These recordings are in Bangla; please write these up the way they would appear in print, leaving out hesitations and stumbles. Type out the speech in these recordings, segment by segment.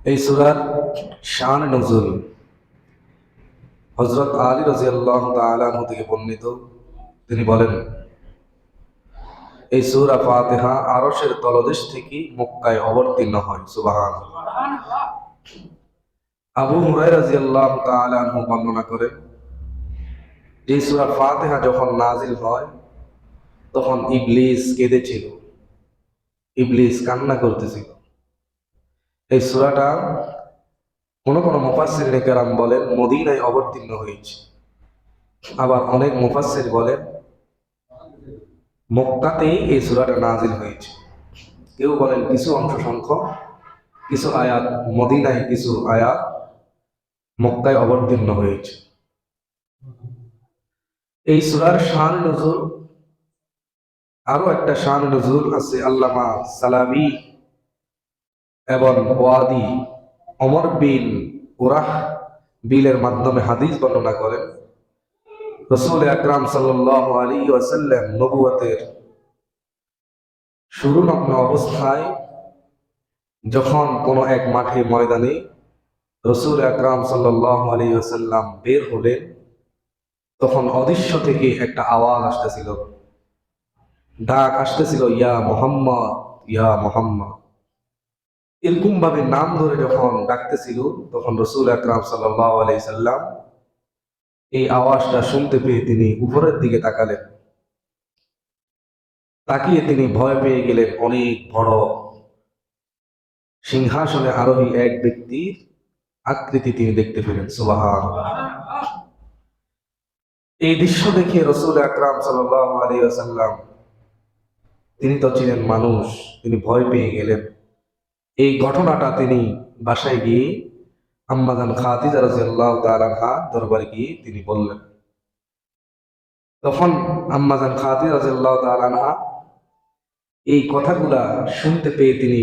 এই সূরার শান নজুল হযরত আলী রাদিয়াল্লাহু তাআলা আনহু থেকে বর্ণিত। তিনি বলেন, এই সূরা ফাতিহা আরশের তলদেশ থেকে মক্কায় অবতীর্ণ হয়। সুবহানাল্লাহ। আবু হুরায়রা রাদিয়াল্লাহু তাআলা আনহু বর্ণনা করেন, যে সূরা ফাতিহা যখন নাজিল হয় তখন ইবলিস কেঁদেছিল, ইবলিস কান্না করতেছিল। এই সূরাটা কোন কোন মুফাসসিরিনে কেরাম বলেন মদিনায় অবতীর্ণ হয়েছে, আবার অনেক মুফাসসির বলেন মক্কাতেই এই সূরাটা নাজিল হয়েছে। কেউ বলেন কিছু অংশ সংখ্যক, কিছু আয়াত মদিনায়, কিছু আয়াত মক্কায় অবতীর্ণ হয়েছে। এই সূরার শান নজুল, আরো একটা শান নজুল আছে। আল্লামা সালাবি এবং ওয়াদি ওমর বিন উরাহ বিলের মাধ্যমে হাদিস বর্ণনা করেন, রাসূল আকরাম সাল্লাল্লাহু আলাইহি ওয়াসাল্লাম নবুয়তের শুরুলগ্ন অবস্থায় যখন কোনো এক মাঠে ময়দানে রাসূল আকরাম সাল্লাল্লাহু আলাইহি ওয়াসাল্লাম বের হলেন, তখন অদৃশ্য থেকে একটা আওয়াজ আসতেছিল, ডাক আসতেছিল, ইয়া মুহাম্মদ, ইয়া মুহাম্মদ। এরকম ভাবে নাম ধরে যখন ডাকতেছিল, তখন রাসূল আকরাম সাল্লাল্লাহু আলাইহি সাল্লাম এই আওয়াজটা শুনতে পেয়ে তিনি উপরের দিকে তাকালেন। তাকিয়ে তিনি ভয় পেয়ে গেলেন। অনেক বড় সিংহাসনে আরোহী এক ব্যক্তির আকৃতি তিনি দেখতে পেলেন। সুবহানাল্লাহ। এই দৃশ্য দেখে রাসূল আকরাম সাল্লাল্লাহু আলাইহি ওয়াসাল্লাম, তিনি তো ছিলেন মানুষ, তিনি ভয় পেয়ে গেলেন। এই ঘটনাটা তিনি বাসায় গিয়ে আম্মাজান খাদিজা রাদিয়াল্লাহু তাআলা আনহা দরবারে গিয়ে তিনি বললেন। তখন আম্মাজান খাদিজা রাদিয়াল্লাহু তাআলা আনহা এই কথাগুলা শুনতে পেয়ে তিনি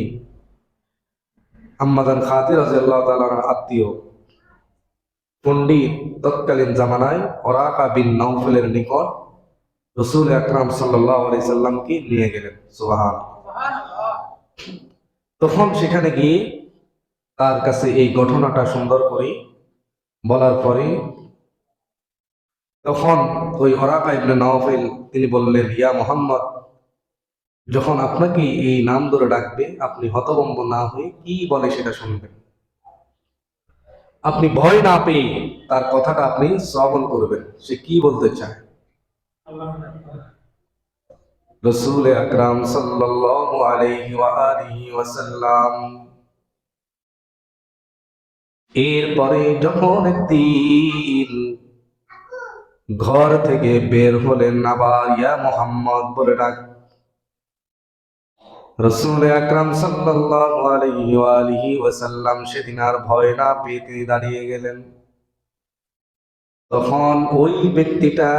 আম্মাজান খাদিজা রাদিয়াল্লাহু তাআলা আনহার আত্মীয় পণ্ডিত তৎকালীন জামানায় ওরাকা বিন নাউফলের নিকট রাসূল আকরাম সাল্লাল্লাহু আলাইহি সাল্লামকে নিয়ে গেলেন। সুবহানাল্লাহ। তখন সেখানে গিয়ে তার কাছে এই ঘটনাটা সুন্দর করে বলার পরে তখন ওই ওরাকা ইবনে নাওফল তিনি বললেন, ইয়া মুহাম্মদ, যখন আপনাকে এই নাম ধরে ডাকবে আপনি হতভম্ব না হয়ে কি বলে সেটা শুনবেন। আপনি ভয় না পেয়ে তার কথাটা আপনি শ্রবণ করবেন, সে কি বলতে চায়। রাসূল আকরাম সাল্লাল্লাহু আলাইহি ওয়া আলিহি ওয়াসাল্লাম এরপরে যখন একদিন ঘর থেকে বের হলেন, আবার ইয়া মুহাম্মদ বলে ডাক। রাসূল আকরাম সাল্লাল্লাহু আলাইহি ওয়া আলিহি ওয়াসাল্লাম সেদিন আর ভয় না পেয়ে তিনি দাঁড়িয়ে গেলেন। তখন ওই ব্যক্তিটা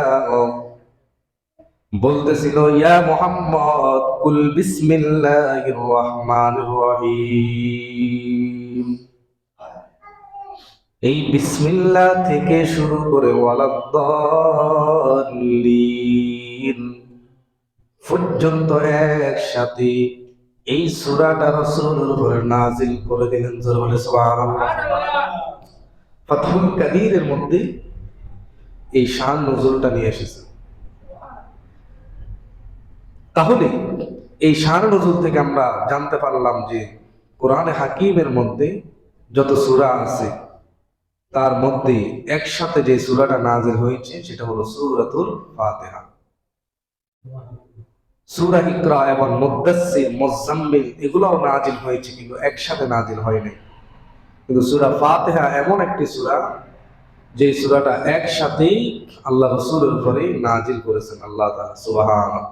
বলতেছিল, ইয়া মুহাম্মদ কুল বিসমিল্লাহির রহমানির রহিম। এই বিসমিল্লাহ থেকে শুরু করে ওয়ালাদ-দাল্লিন পর্যন্ত একসাথে এই সূরাটা রাসূলের উপরে নাজিল করে দিলেন। জোরে বলে সুবহানাল্লাহ। ফাতহুল কাদিরের মধ্যে এই শান নজুলটা নিয়ে এসেছে। তাহলে এই শান নজুল থেকে আমরা জানতে পারলাম যে কোরআনে হাকিমের মধ্যে যত সূরা আছে তার মধ্যে একসাথে যে সূরাটা নাজিল হয়েছে সেটা হলো সূরাতুল ফাতিহা। সূরা ইকরা এবং মুদ্দাসসির, মুযাম্মিল এগুলোও নাজিল হয়েছে, কিন্তু একসাথে নাজিল হয়নি। কিন্তু সূরা ফাতিহা এমন একটি সূরা যে সূরাটা একসাথেই আল্লাহ রাসূলের উপরে নাজিল করেছেন আল্লাহ তাআলা। সুবহানাল্লাহ।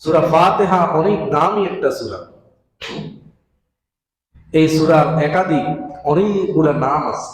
সূরা ফাতিহা অনেক দামি একটা সূরা। এই সূরার একাধিক অনেকগুলো নাম আছে।